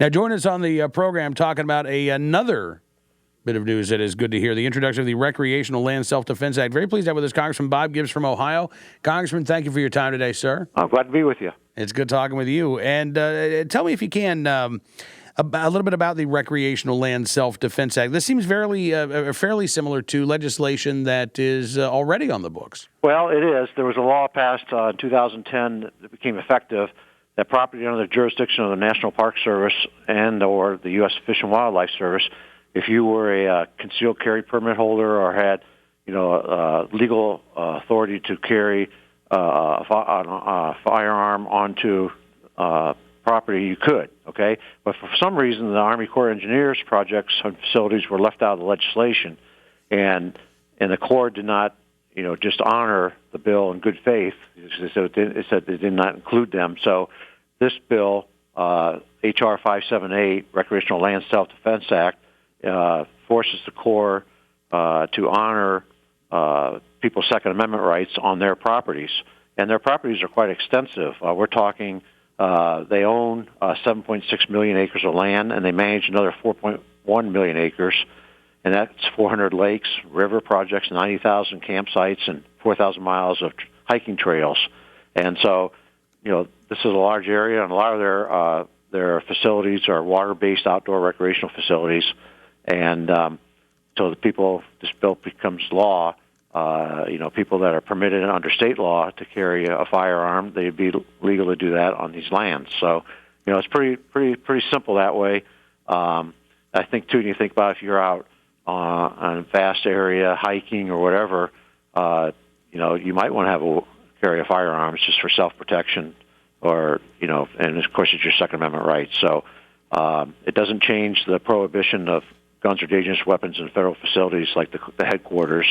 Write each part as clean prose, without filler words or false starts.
Now, join us on the program talking about another bit of news that is good to hear, the introduction of the Recreational Land Self-Defense Act. Very pleased to have with us Congressman Bob Gibbs from Ohio. Congressman, thank you for your time today, sir. I'm glad to be with you. It's good talking with you. And tell me, if you can, a little bit about the Recreational Land Self-Defense Act. This seems fairly similar to legislation that is already on the books. Well, it is. There was a law passed in 2010 that became effective that property under the jurisdiction of the National Park Service and or the U.S. Fish and Wildlife Service, if you were a concealed carry permit holder or had, legal authority to carry a firearm onto property, you could, okay? But for some reason, the Army Corps of Engineers projects and facilities were left out of the legislation, and the Corps did not, just honor the bill in good faith. So it said they did not include them. So this bill, H.R. 578, Recreational Land Self-Defense Act, forces the Corps to honor people's Second Amendment rights on their properties. And their properties are quite extensive. We're talking they own 7.6 million acres of land, and they manage another 4.1 million acres. And that's 400 lakes, river projects, 90,000 campsites, and 4,000 miles of hiking trails. And so, this is a large area, and a lot of their facilities are water-based outdoor recreational facilities. And so this bill becomes law. People that are permitted under state law to carry a firearm, they'd be legal to do that on these lands. So, it's pretty simple that way. I think too, when you think about if you're out on a vast area hiking or whatever, you might want to carry a firearm just for self-protection, or and of course it's your Second Amendment right. So it doesn't change the prohibition of guns or dangerous weapons in federal facilities like the headquarters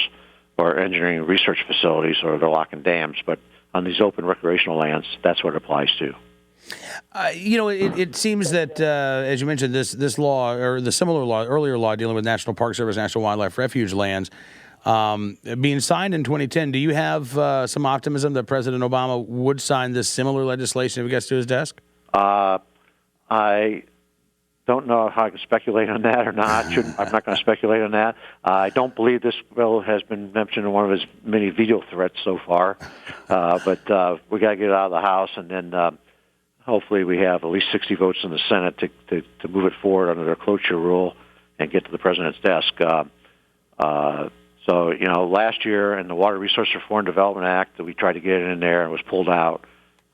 or engineering research facilities or the lock and dams, but on these open recreational lands, that's what it applies to. It seems that, as you mentioned, this law, or the similar law, earlier law dealing with National Park Service, National Wildlife Refuge lands, being signed in 2010, do you have some optimism that President Obama would sign this similar legislation if it gets to his desk? I don't know how I can speculate on that or not. I'm not going to speculate on that. I don't believe this bill has been mentioned in one of his many veto threats so far. But we got to get it out of the House, and then hopefully we have at least 60 votes in the Senate to move it forward under the cloture rule and get to the president's desk. So, last year in the Water Resource Reform and Development Act, that we tried to get it in there and was pulled out.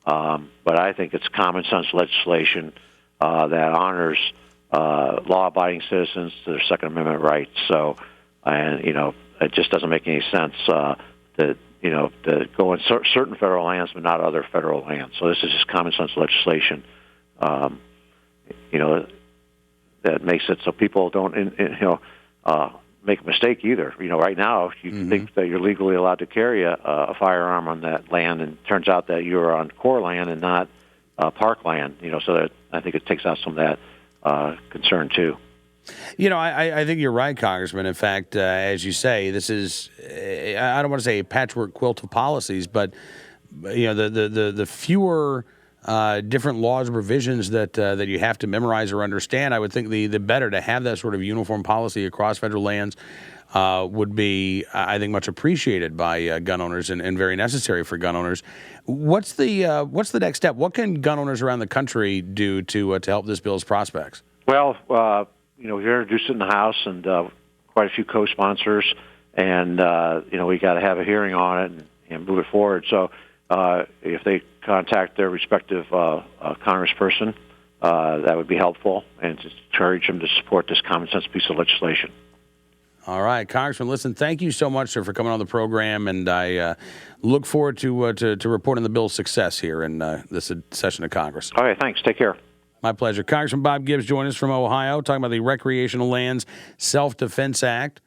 But I think it's common sense legislation that honors law-abiding citizens to their Second Amendment rights. So, it just doesn't make any sense to go in certain federal lands but not other federal lands. So this is just common sense legislation, that makes it so people don't, make a mistake either. Right now, you think that you're legally allowed to carry a firearm on that land, and it turns out that you're on Corps land and not park land. So that I think it takes out some of that concern too. I think you're right, Congressman. In fact, as you say, this is, I don't want to say a patchwork quilt of policies, but the fewer different laws or provisions that you have to memorize or understand, I would think the better to have that sort of uniform policy across federal lands would be, I think, much appreciated by gun owners and very necessary for gun owners. What's the next step? What can gun owners around the country do to help this bill's prospects? Well, we introduced it in the House, and quite a few co-sponsors, and we got to have a hearing on it and move it forward. So if they contact their respective congressperson, that would be helpful, and to encourage them to support this common sense piece of legislation. All right, Congressman, listen, thank you so much, sir, for coming on the program, and I look forward to reporting the bill's success here in this session of Congress. All right, thanks. Take care. My pleasure. Congressman Bob Gibbs joining us from Ohio, talking about the Recreational Lands Self-Defense Act.